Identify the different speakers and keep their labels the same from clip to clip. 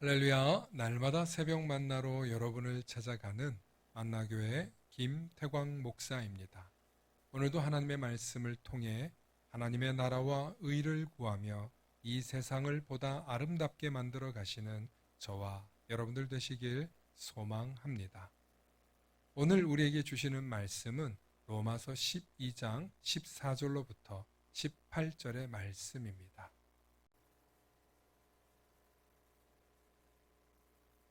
Speaker 1: 할렐루야, 날마다 새벽 만나러 여러분을 찾아가는 만나교회 김태광 목사입니다. 오늘도 하나님의 말씀을 통해 하나님의 나라와 의를 구하며 이 세상을 보다 아름답게 만들어 가시는 저와 여러분들 되시길 소망합니다. 오늘 우리에게 주시는 말씀은 로마서 12장 14절로부터 18절의 말씀입니다.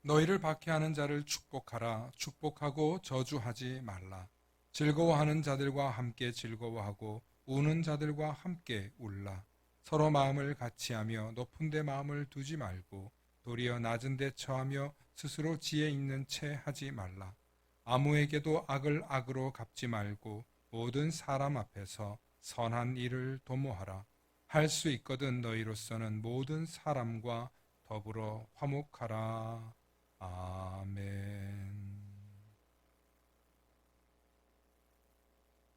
Speaker 1: 너희를 박해하는 자를 축복하라. 축복하고 저주하지 말라. 즐거워하는 자들과 함께 즐거워하고 우는 자들과 함께 울라. 서로 마음을 같이하며 높은 데 마음을 두지 말고 도리어 낮은 데 처하며 스스로 지혜 있는 채 하지 말라. 아무에게도 악을 악으로 갚지 말고 모든 사람 앞에서 선한 일을 도모하라. 할 수 있거든 너희로서는 모든 사람과 더불어 화목하라. 아멘.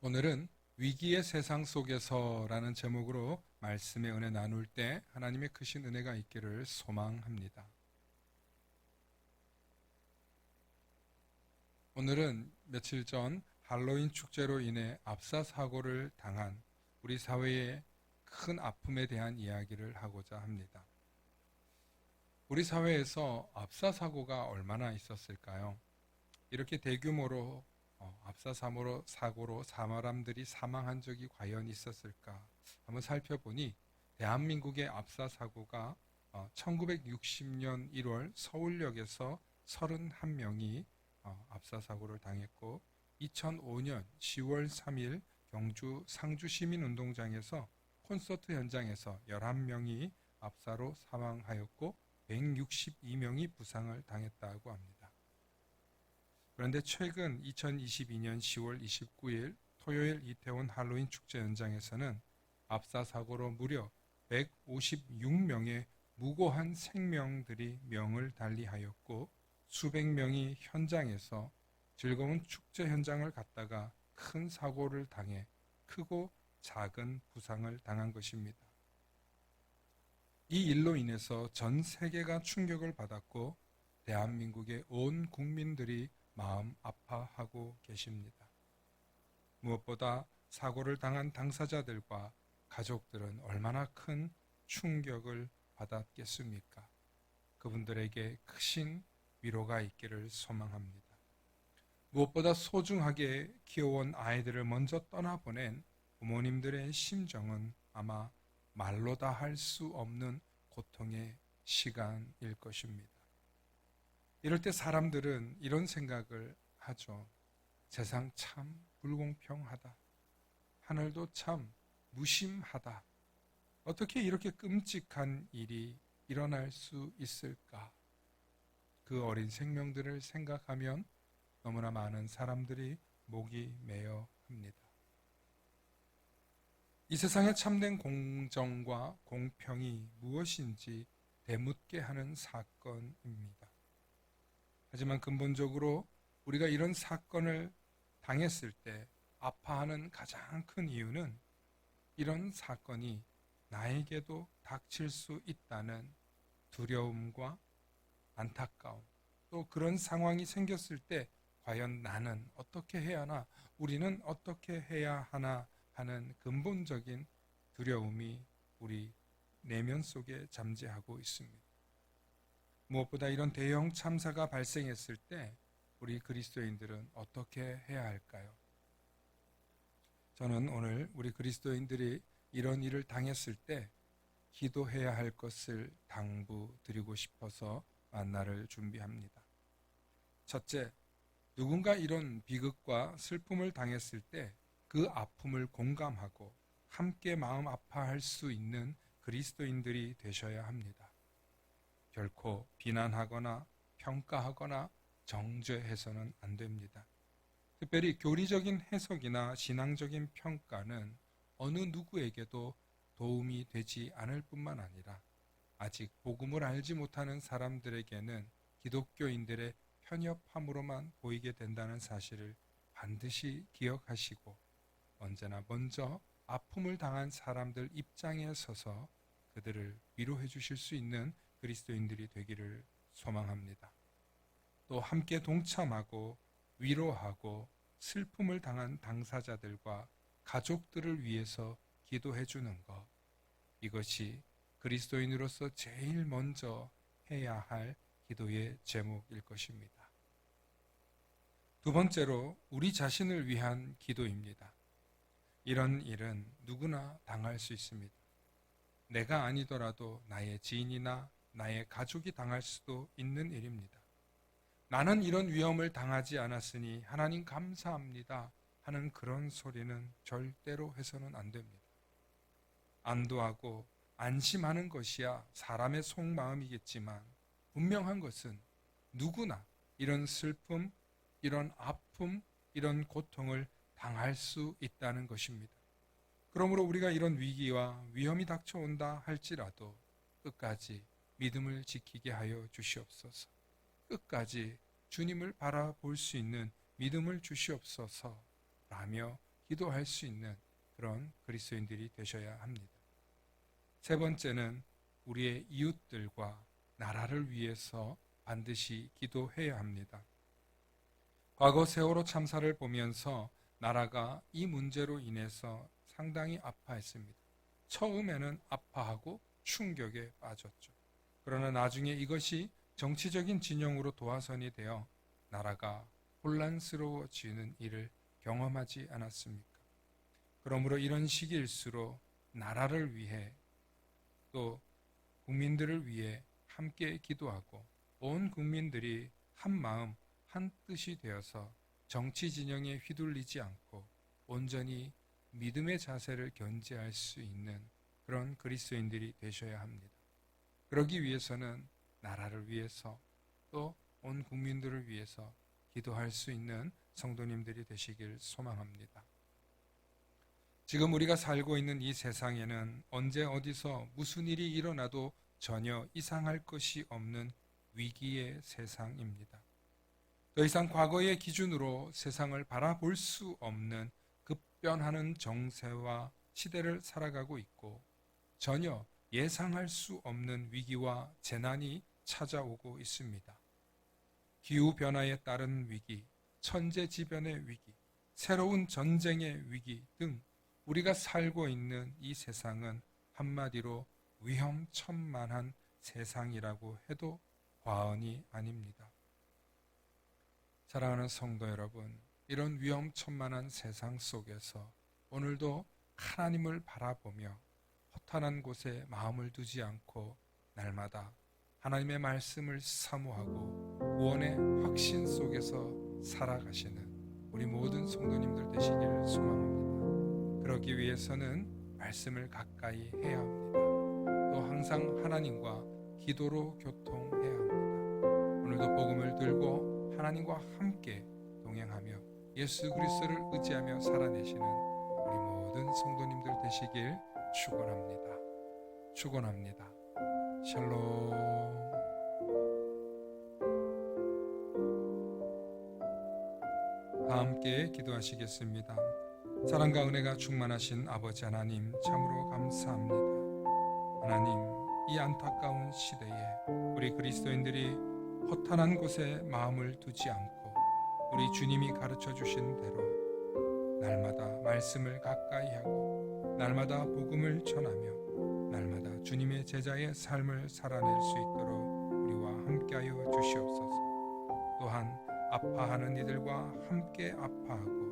Speaker 1: 오늘은 위기의 세상 속에서라는 제목으로 말씀의 은혜 나눌 때 하나님의 크신 은혜가 있기를 소망합니다. 오늘은 며칠 전 할로윈 축제로 인해 압사 사고를 당한 우리 사회의 큰 아픔에 대한 이야기를 하고자 합니다. 우리 사회에서 압사 사고가 얼마나 있었을까요? 이렇게 대규모로 압사 사고로 사람들이 사망한 적이 과연 있었을까? 한번 살펴보니 대한민국의 압사 사고가 1960년 1월 서울역에서 31명이 압사 사고를 당했고 2005년 10월 3일 경주 상주시민운동장에서 콘서트 현장에서 11명이 압사로 사망하였고 162명이 부상을 당했다고 합니다. 그런데 최근 2022년 10월 29일 토요일 이태원 할로윈 축제 현장에서는 압사 사고로 무려 156명의 무고한 생명들이 명을 달리하였고 수백 명이 현장에서 즐거운 축제 현장을 갔다가 큰 사고를 당해 크고 작은 부상을 당한 것입니다. 이 일로 인해서 전 세계가 충격을 받았고 대한민국의 온 국민들이 마음 아파하고 계십니다. 무엇보다 사고를 당한 당사자들과 가족들은 얼마나 큰 충격을 받았겠습니까? 그분들에게 크신 위로가 있기를 소망합니다. 무엇보다 소중하게 키워온 아이들을 먼저 떠나보낸 부모님들의 심정은 아마 말로 다 할 수 없는 고통의 시간일 것입니다. 이럴 때 사람들은 이런 생각을 하죠. 세상 참 불공평하다. 하늘도 참 무심하다. 어떻게 이렇게 끔찍한 일이 일어날 수 있을까? 그 어린 생명들을 생각하면 너무나 많은 사람들이 목이 메어 합니다. 이 세상의 참된 공정과 공평이 무엇인지 되묻게 하는 사건입니다. 하지만 근본적으로 우리가 이런 사건을 당했을 때 아파하는 가장 큰 이유는 이런 사건이 나에게도 닥칠 수 있다는 두려움과 안타까움, 또 그런 상황이 생겼을 때 과연 나는 어떻게 해야 하나, 우리는 어떻게 해야 하나 하는 근본적인 두려움이 우리 내면 속에 잠재하고 있습니다. 무엇보다 이런 대형 참사가 발생했을 때 우리 그리스도인들은 어떻게 해야 할까요? 저는 오늘 우리 그리스도인들이 이런 일을 당했을 때 기도해야 할 것을 당부드리고 싶어서 만나를 준비합니다. 첫째, 누군가 이런 비극과 슬픔을 당했을 때 그 아픔을 공감하고 함께 마음 아파할 수 있는 그리스도인들이 되셔야 합니다. 결코 비난하거나 평가하거나 정죄해서는 안 됩니다. 특별히 교리적인 해석이나 신앙적인 평가는 어느 누구에게도 도움이 되지 않을 뿐만 아니라 아직 복음을 알지 못하는 사람들에게는 기독교인들의 편협함으로만 보이게 된다는 사실을 반드시 기억하시고 언제나 먼저 아픔을 당한 사람들 입장에 서서 그들을 위로해 주실 수 있는 그리스도인들이 되기를 소망합니다. 또 함께 동참하고 위로하고 슬픔을 당한 당사자들과 가족들을 위해서 기도해 주는 것, 이것이 그리스도인으로서 제일 먼저 해야 할 기도의 제목일 것입니다. 두 번째로 우리 자신을 위한 기도입니다. 이런 일은 누구나 당할 수 있습니다. 내가 아니더라도 나의 지인이나 나의 가족이 당할 수도 있는 일입니다. 나는 이런 위험을 당하지 않았으니 하나님 감사합니다 하는 그런 소리는 절대로 해서는 안 됩니다. 안도하고 안심하는 것이야 사람의 속마음이겠지만 분명한 것은 누구나 이런 슬픔, 이런 아픔, 이런 고통을 당할 수 있다는 것입니다. 그러므로 우리가 이런 위기와 위험이 닥쳐온다 할지라도 끝까지 믿음을 지키게 하여 주시옵소서. 끝까지 주님을 바라볼 수 있는 믿음을 주시옵소서 라며 기도할 수 있는 그런 그리스도인들이 되셔야 합니다. 세 번째는 우리의 이웃들과 나라를 위해서 반드시 기도해야 합니다. 과거 세월호 참사를 보면서 나라가 이 문제로 인해서 상당히 아파했습니다. 처음에는 아파하고 충격에 빠졌죠. 그러나 나중에 이것이 정치적인 진영으로 도화선이 되어 나라가 혼란스러워지는 일을 경험하지 않았습니까? 그러므로 이런 시기일수록 나라를 위해 또 국민들을 위해 함께 기도하고 온 국민들이 한 마음 한 뜻이 되어서 정치 진영에 휘둘리지 않고 온전히 믿음의 자세를 견지할 수 있는 그런 그리스도인들이 되셔야 합니다. 그러기 위해서는 나라를 위해서 또 온 국민들을 위해서 기도할 수 있는 성도님들이 되시길 소망합니다. 지금 우리가 살고 있는 이 세상에는 언제 어디서 무슨 일이 일어나도 전혀 이상할 것이 없는 위기의 세상입니다. 더 이상 과거의 기준으로 세상을 바라볼 수 없는 급변하는 정세와 시대를 살아가고 있고 전혀 예상할 수 없는 위기와 재난이 찾아오고 있습니다. 기후변화에 따른 위기, 천재지변의 위기, 새로운 전쟁의 위기 등 우리가 살고 있는 이 세상은 한마디로 위험천만한 세상이라고 해도 과언이 아닙니다. 사랑하는 성도 여러분, 이런 위험천만한 세상 속에서 오늘도 하나님을 바라보며 허탄한 곳에 마음을 두지 않고 날마다 하나님의 말씀을 사모하고 구원의 확신 속에서 살아가시는 우리 모든 성도님들 되시기를 소망합니다. 그러기 위해서는 말씀을 가까이 해야 합니다. 또 항상 하나님과 기도로 교통해야 합니다. 오늘도 복음을 들고 하나님과 함께 동행하며 예수 그리스도를 의지하며 살아내시는 우리 모든 성도님들 되시길 축원합니다. 축원합니다. 샬롬. 다 함께 기도하시겠습니다. 사랑과 은혜가 충만하신 아버지 하나님, 참으로 감사합니다. 하나님, 이 안타까운 시대에 우리 그리스도인들이 허탄한 곳에 마음을 두지 않고 우리 주님이 가르쳐 주신 대로 날마다 말씀을 가까이 하고 날마다 복음을 전하며 날마다 주님의 제자의 삶을 살아낼 수 있도록 우리와 함께하여 주시옵소서. 또한 아파하는 이들과 함께 아파하고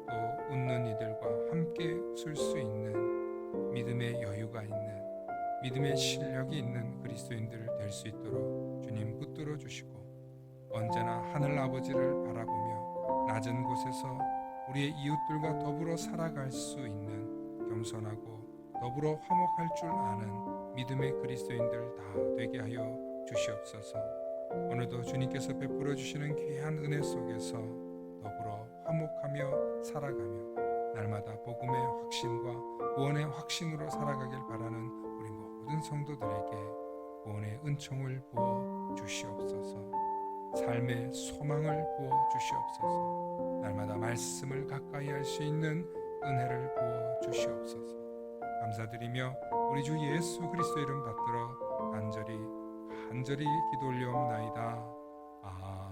Speaker 1: 또 웃는 이들과 함께 웃을 수 있는 믿음의 여유가 있는 믿음의 실력이 있는 그리스도인들 될 수 있도록 주님 붙들어 주시고 언제나 하늘 아버지를 바라보며 낮은 곳에서 우리의 이웃들과 더불어 살아갈 수 있는 겸손하고 더불어 화목할 줄 아는 믿음의 그리스도인들 다 되게 하여 주시옵소서. 오늘도 주님께서 베풀어 주시는 귀한 은혜 속에서 더불어 화목하며 살아가며 날마다 복음의 확신과 구원의 확신으로 살아가길 바라는 우리 모든 성도들에게 구원의 은총을 부어 주시옵소서. 삶의 소망을 부어 주시옵소서. 날마다 말씀을 가까이 할 수 있는 은혜를 부어 주시옵소서. 감사드리며 우리 주 예수 그리스도 이름 받들어 간절히 간절히 기도 올리옵나이다. 아멘.